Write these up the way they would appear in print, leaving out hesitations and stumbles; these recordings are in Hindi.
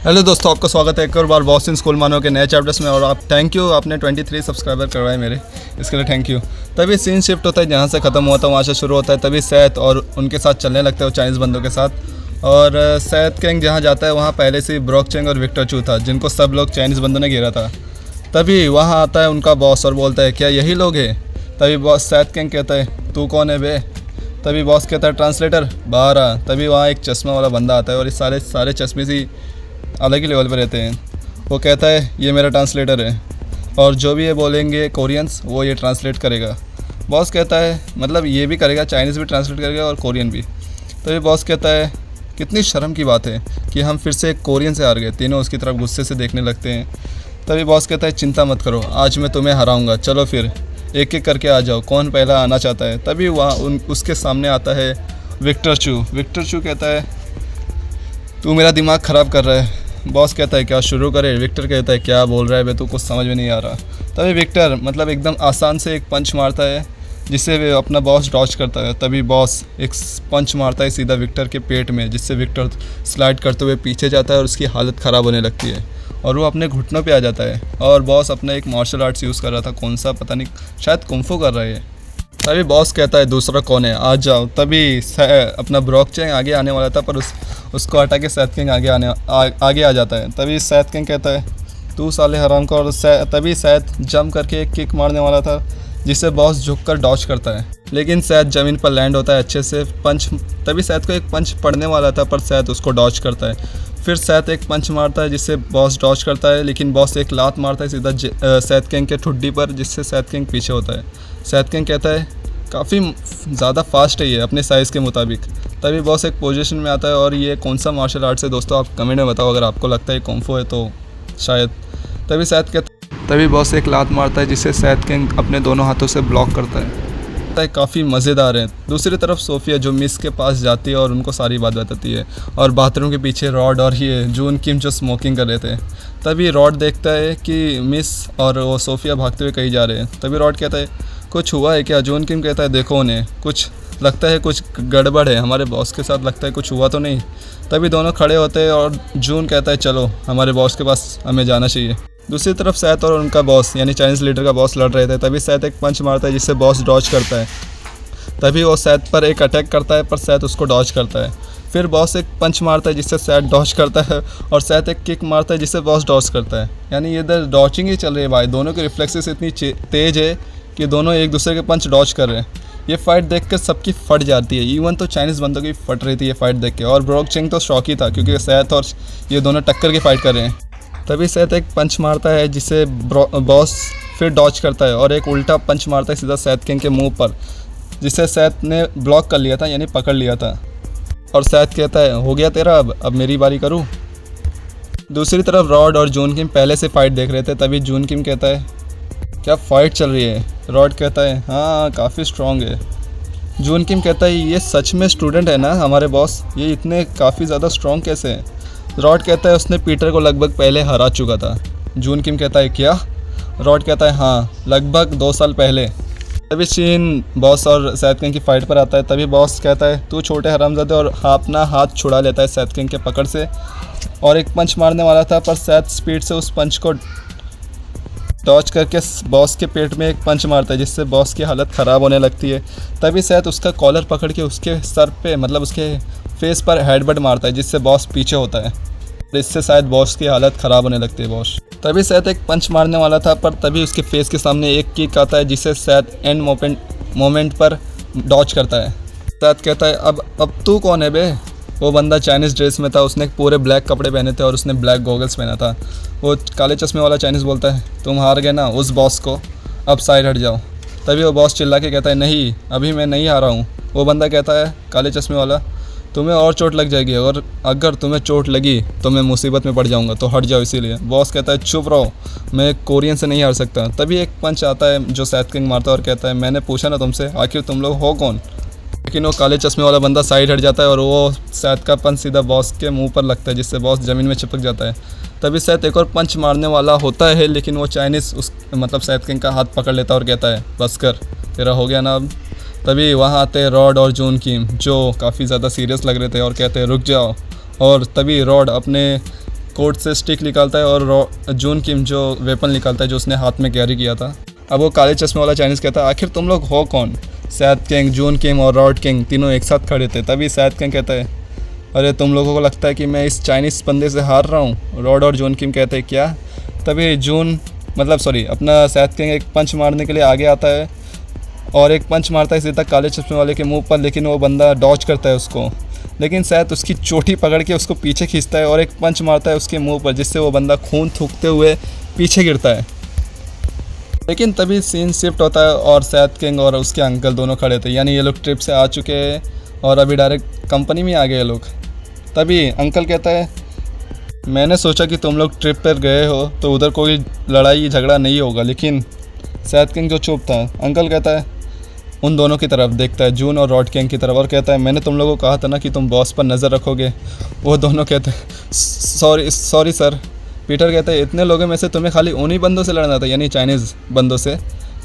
हेलो दोस्तों, आपका स्वागत है एक और बार बॉस इन स्कूल मानो के नए चैप्टर्स में। और आप थैंक यू, आपने 23 सब्सक्राइबर करवाए मेरे, इसके लिए थैंक यू। तभी सीन शिफ्ट होता है, जहाँ से ख़त्म हुआ था वहाँ से शुरू होता है। तभी सैथ और उनके साथ चलने लगता है वो चाइनीज़ बंदों के साथ। और सैथ कैंग जहाँ जाता है वहाँ पहले से ब्रॉक चेंग और विक्टर चू था, जिनको सब लोग चाइनीज़ बंदों ने घेरा था। तभी वहाँ आता है उनका बॉस और बोलता है, क्या यही लोग हैं? तभी बॉस सैथ कैंग कहता है, तू कौन है बे? तभी बॉस कहता है, ट्रांसलेटर बाहर आ। तभी वहाँ एक चश्मा वाला बंदा आता है और ये सारे चश्मे से अलग ही लेवल पर रहते हैं। वो कहता है, ये मेरा ट्रांसलेटर है और जो भी ये बोलेंगे कोरियंस वो ये ट्रांसलेट करेगा। बॉस कहता है, मतलब ये भी करेगा, चाइनीज़ भी ट्रांसलेट करेगा और कोरियन भी। तो ये बॉस कहता है, कितनी शर्म की बात है कि हम फिर से एक कोरियन से हार गए। तीनों उसकी तरफ गुस्से से देखने लगते हैं। तभी बॉस कहता है, चिंता मत करो, आज मैं तुम्हें हराऊँगा, चलो फिर एक एक करके आ जाओ, कौन पहला आना चाहता है। तभी वहाँ उसके सामने आता है विक्टर चू। विक्टर चू कहता है, तू मेरा दिमाग ख़राब कर रहा है। बॉस कहता है, क्या शुरू करे? विक्टर कहता है, क्या बोल रहा है बे तू, कुछ समझ में नहीं आ रहा। तभी विक्टर मतलब एकदम आसान से एक पंच मारता है जिससे वे अपना बॉस डॉच करता है। तभी बॉस एक पंच मारता है सीधा विक्टर के पेट में, जिससे विक्टर स्लाइड करते हुए पीछे जाता है और उसकी हालत ख़राब होने लगती है और वो अपने घुटनों पे आ जाता है। और बॉस अपना एक मार्शल आर्ट्स यूज़ कर रहा था, कौन सा पता नहीं, शायद कुंफू कर रहा है। तभी बॉस कहता है, दूसरा कौन है, आ जाओ। तभी अपना ब्रॉक चेंग आगे आने वाला था, पर उसको हटा के सैथ किंग आगे आ जाता है। तभी सैथ किंग कहता है, तू साले हराम का। और तभी सैथ जंप करके एक किक मारने वाला था जिसे बॉस झुककर डॉच करता है, लेकिन सैथ ज़मीन पर लैंड होता है अच्छे से पंच। तभी सैथ को एक पंच पड़ने वाला था पर सैथ उसको डॉच करता है। फिर सैथ एक पंच मारता है जिससे बॉस डॉच करता है, लेकिन बॉस एक लात मारता है सीधा सैथ किंग के ठुड्डी पर, जिससे सैथ किंग पीछे होता है। सैथ किंग कहता है, काफ़ी ज़्यादा फास्ट है ये अपने साइज़ के मुताबिक। तभी बॉस एक पोजीशन में आता है। और ये कौन सा मार्शल आर्ट्स है दोस्तों, आप कमेंट में बताओ, अगर आपको लगता है कुंफू है तो शायद। तभी बॉस एक लात मारता है जिसे सैथ किंग अपने दोनों हाथों से ब्लॉक करता है। काफ़ी मज़ेदार है। दूसरी तरफ सोफिया जो मिस के पास जाती है और उनको सारी बात बताती है। और बाथरूम के पीछे रॉड और ये जून किम जो स्मोकिंग कर रहे थे। तभी रॉड देखता है कि मिस और वो सोफिया भागते हुए कहीं जा रहे हैं। तभी रॉड कहता है, कुछ हुआ है क्या? जून किम कहता है, देखो उन्हें, कुछ लगता है कुछ गड़बड़ है, हमारे बॉस के साथ लगता है कुछ हुआ तो नहीं। तभी दोनों खड़े होते हैं और जून कहता है, चलो हमारे बॉस के पास हमें जाना चाहिए। दूसरी तरफ सैथ और उनका बॉस यानी चाइनीज़ लीडर का बॉस लड़ रहे थे। तभी सैथ एक पंच मारता है जिससे बॉस डॉच करता है। तभी वो सैथ पर एक अटैक करता है पर सैथ उसको डॉच करता है। फिर बॉस एक पंच मारता है जिससे सैथ डॉच करता है और सैथ एक किक मारता है जिससे बॉस डॉच करता है। यानी ये इधर डॉचिंग ही चल रही है भाई, दोनों की रिफ्लेक्सेस इतनी तेज़ है कि दोनों एक दूसरे के पंच डॉच कर रहे हैं। ये फाइट देखकर सबकी फट जाती है, इवन तो चाइनीज़ बंदों की फट रही थी ये फाइट देख के। और ब्रॉक चेंग तो शॉक ही था क्योंकि सैथ और ये दोनों टक्कर की फाइट कर रहे हैं। तभी सैथ एक पंच मारता है जिसे बॉस फिर डॉच करता है और एक उल्टा पंच मारता है सीधा सैथ किंग के मुंह पर, जिसे सैथ ने ब्लॉक कर लिया था यानी पकड़ लिया था। और सैथ कहता है, हो गया तेरा, अब मेरी बारी करूँ। दूसरी तरफ रॉड और जून किम पहले से फाइट देख रहे थे। तभी जून किम कहता है, क्या फ़ाइट चल रही है? रॉड कहता है, हाँ काफ़ी स्ट्रॉन्ग है। जून किम कहता है, ये सच में स्टूडेंट है ना हमारे बॉस, ये इतने काफ़ी ज़्यादा स्ट्रॉन्ग कैसे हैं? रॉड कहता है, उसने पीटर को लगभग पहले हरा चुका था। जून किम कहता है, क्या? रॉड कहता है, हाँ लगभग 2 साल पहले। तभी सीन बॉस और सैथ किंग की फ़ाइट पर आता है। तभी बॉस कहता है, तू छोटे हरामजादे, और अपना हाथ छुड़ा लेता है सैथ किंग के पकड़ से और एक पंच मारने वाला था पर सैथ स्पीड से उस पंच को डॉच करके बॉस के पेट में एक पंच मारता है जिससे बॉस की हालत ख़राब होने लगती है। तभी सैथ उसका कॉलर पकड़ के उसके सर पे मतलब उसके फेस पर हेडबट मारता है जिससे बॉस पीछे होता है। इससे शायद बॉस की हालत ख़राब होने लगती है बॉस। तभी सैथ एक पंच मारने वाला था पर तभी उसके फेस के सामने एक किक आता है जिसे सैथ एंड मोमेंट पर डॉच करता है। सैथ कहता है, अब तू कौन है बे? वो बंदा चाइनीज़ ड्रेस में था, उसने पूरे ब्लैक कपड़े पहने थे और उसने ब्लैक गॉगल्स पहना था। वो काले चश्मे वाला चाइनीज़ बोलता है, तुम हार गए ना उस बॉस को, अब साइड हट जाओ। तभी वो बॉस चिल्ला के कहता है, नहीं अभी मैं नहीं हारा हूँ। वो बंदा कहता है, काले चश्मे वाला, तुम्हें और चोट लग जाएगी और अगर तुम्हें चोट लगी तो मैं मुसीबत में पड़ जाऊँगा, तो हट जाओ। इसीलिए बॉस कहता है, चुप रहो, मैं कोरियन से नहीं हार सकता। तभी एक पंच आता है जो सैथ किंग मारता है और कहता है, मैंने पूछा ना तुमसे, आखिर तुम लोग हो कौन? लेकिन वो काले चश्मे वाला बंदा साइड हट जाता है और वो सैथ का पंच सीधा बॉस के मुंह पर लगता है जिससे बॉस ज़मीन में चिपक जाता है। तभी सैथ एक और पंच मारने वाला होता है, लेकिन वो चाइनीज़ मतलब सैथ किंग का हाथ पकड़ लेता है और कहता है, बस कर, तेरा हो गया ना अब। तभी वहाँ आते हैं रॉड और जून किम जो काफ़ी ज़्यादा सीरियस लग रहे थे और कहते हैं, रुक जाओ। और तभी रॉड अपने कोट से स्टिक निकालता है और जून किम जो वेपन निकालता है जो उसने हाथ में कैरी किया था। अब वो काले चश्मे वाला चाइनीज़ कहता है आखिर तुम लोग हो कौन? सैद किंग, जून किम और रॉड किंग तीनों एक साथ खड़े थे। तभी सैद किंग कहता है अरे तुम लोगों को लगता है कि मैं इस चाइनीज़ बंदे से हार रहा हूँ? रॉड और जून किम कहते हैं क्या? तभी अपना सैद किंग एक पंच मारने के लिए आगे आता है और एक पंच मारता है सीधा काले चश्मे वाले के मुंह पर, लेकिन वो बंदा डॉज करता है उसको। लेकिन सैद उसकी चोटी पकड़ के उसको पीछे खींचता है और एक पंच मारता है उसके मुंह पर, जिससे वो बंदा खून थूकते हुए पीछे गिरता है। लेकिन तभी सीन शिफ्ट होता है और सैद किंग और उसके अंकल दोनों खड़े थे, यानी ये लोग ट्रिप से आ चुके हैं और अभी डायरेक्ट कंपनी में आ गए ये लोग। तभी अंकल कहता है मैंने सोचा कि तुम लोग ट्रिप पर गए हो तो उधर कोई लड़ाई झगड़ा नहीं होगा, लेकिन सैद किंग जो चुप था, अंकल कहता है उन दोनों की तरफ देखता है, जून और रॉड किंग की तरफ, और कहता है मैंने तुम लोगों को कहा था ना कि तुम बॉस पर नज़र रखोगे। वो दोनों कहते हैं सॉरी सर। पीटर कहता है इतने लोगों में से तुम्हें खाली उन्हीं बंदों से लड़ना था, यानी चाइनीज़ बंदों से।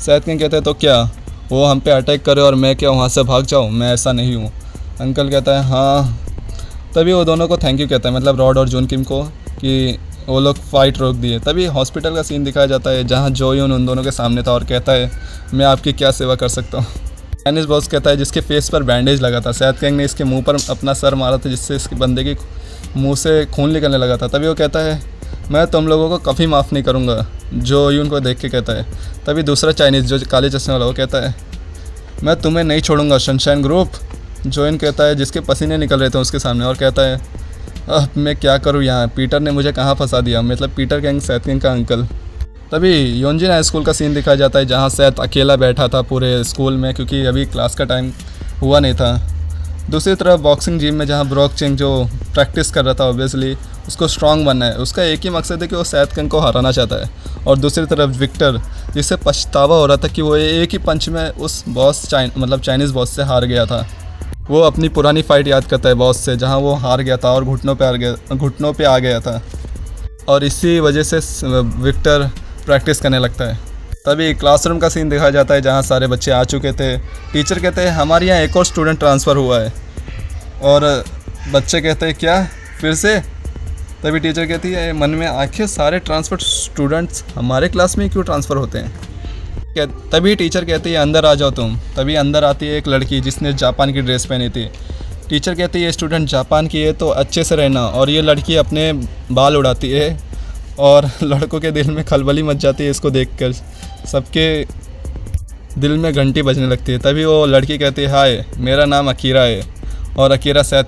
सैद किंग कहते हैं तो क्या वो हम पे अटैक करे और मैं क्या वहाँ से भाग जाऊँ? मैं ऐसा नहीं हूँ। अंकल कहता है हाँ। तभी वो दोनों को थैंक यू कहता है, मतलब रॉड और जून किम को, कि वो लोग फ़ाइट रोक दिए। तभी हॉस्पिटल का सीन दिखाया जाता है जहाँ जो यून उन दोनों के सामने था और कहता है मैं आपकी क्या सेवा कर सकता हूँ? चाइनीज़ बॉस कहता है जिसके फेस पर बैंडेज लगा था, सैद किंग ने इसके मुंह पर अपना सर मारा था जिससे इसके बंदे के मुंह से खून निकलने लगा था। तभी वो कहता है मैं तुम लोगों को कभी माफ़ नहीं करूँगा। जो यून को देख के कहता है। तभी दूसरा चाइनीज़ जो काले चश्मे वाला वो कहता है मैं तुम्हें नहीं छोड़ूंगा सनशाइन ग्रुप। जोइन कहता है जिसके पसीने निकल रहे थे उसके सामने, और कहता है अब मैं क्या करूँ यहाँ, पीटर ने मुझे कहाँ फंसा दिया, मतलब पीटर किंग सैद किंग का अंकल। तभी योंजिन हाई स्कूल का सीन दिखाया जाता है जहाँ सैद अकेला बैठा था पूरे स्कूल में, क्योंकि अभी क्लास का टाइम हुआ नहीं था। दूसरी तरफ बॉक्सिंग जिम में जहाँ ब्रॉक चिंग जो प्रैक्टिस कर रहा था, ऑब्वियसली उसको स्ट्रांग बनना है, उसका एक ही मकसद है कि वो सैद किंग को हराना चाहता है। और दूसरी तरफ विक्टर, जिसे पछतावा हो रहा था कि वो एक ही पंच में उस चाइनीज़ बॉस से हार गया था। वो अपनी पुरानी फ़ाइट याद करता है बॉस से, जहाँ वो हार गया था और घुटनों पे आ गया था, और इसी वजह से विक्टर प्रैक्टिस करने लगता है। तभी क्लासरूम का सीन दिखाया जाता है जहाँ सारे बच्चे आ चुके थे। टीचर कहते हैं हमारे यहाँ एक और स्टूडेंट ट्रांसफ़र हुआ है, और बच्चे कहते हैं क्या फिर से? तभी टीचर कहती है मन में आखिर सारे ट्रांसफ़र स्टूडेंट्स हमारे क्लास में क्यों ट्रांसफ़र होते हैं? तभी टीचर कहती है अंदर आ जाओ तुम। तभी अंदर आती है एक लड़की जिसने जापान की ड्रेस पहनी थी। टीचर कहती है ये स्टूडेंट जापान की है तो अच्छे से रहना, और ये लड़की अपने बाल उड़ाती है और लड़कों के दिल में खलबली मच जाती है इसको देखकर, सबके दिल में घंटी बजने लगती है। तभी वो लड़की कहती है हाय मेरा नाम अकीरा है, और अकीरा सैद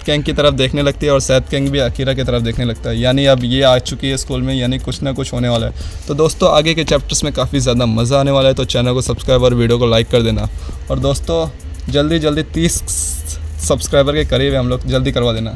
किंग की तरफ देखने लगती है और सैद किंग भी अकीरा की तरफ देखने लगता है, यानी अब ये आ चुकी है स्कूल में, यानी कुछ ना कुछ होने वाला है। तो दोस्तों आगे के चैप्टर्स में काफ़ी ज़्यादा मज़ा आने वाला है, तो चैनल को सब्सक्राइब और वीडियो को लाइक कर देना। और दोस्तों जल्दी 30 सब्सक्राइबर के करीब है हम लोग, जल्दी करवा देना।